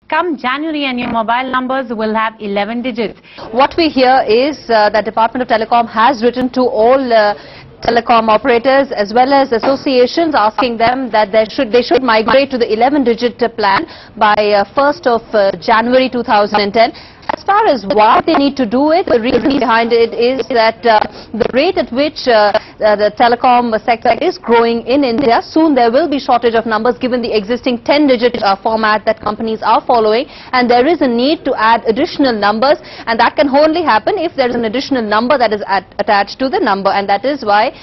come January and your mobile numbers will have 11 digits. What we hear is that Department of Telecom has written to all telecom operators as well as associations asking them that they should migrate to the 11-digit plan by 1st of January 2010. As far as why they need to do it, the reason behind it is that the rate at which the telecom sector is growing in India, soon there will be shortage of numbers given the existing 10-digit format that companies are following, and there is a need to add additional numbers, and that can only happen if there is an additional number that is attached to the number, and that is why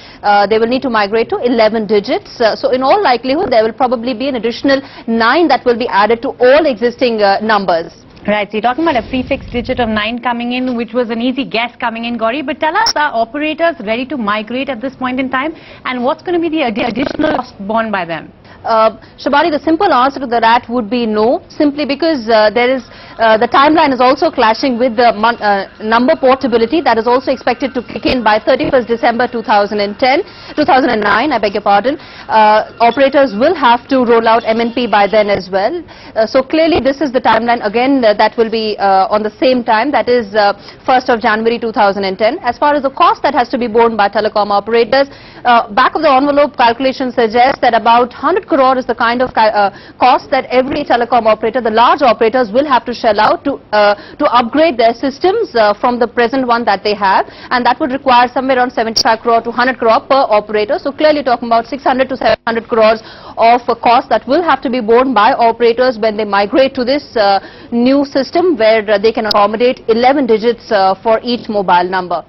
they will need to migrate to 11 digits. So in all likelihood, there will probably be an additional 9 that will be added to all existing numbers. Right, so you're talking about a prefix digit of 9 coming in, which was an easy guess coming in, Gauri. But tell us, are operators ready to migrate at this point in time? And what's going to be the additional cost borne by them? Shabani, the simple answer to that would be no, simply because the timeline is also clashing with the number portability that is also expected to kick in by 31st December 2009, I beg your pardon. Operators will have to roll out MNP by then as well. So clearly this is the timeline again that will be on the same time, that is 1st of January 2010. As far as the cost that has to be borne by telecom operators, back of the envelope calculation suggests that about 100 crore is the kind of cost that every telecom operator, the large operators, will have to shell out to upgrade their systems from the present one that they have, and that would require somewhere around 75 crore to 100 crore per operator. So clearly talking about 600 to 700 crores of a cost that will have to be borne by operators when they migrate to this new system where they can accommodate 11 digits for each mobile number.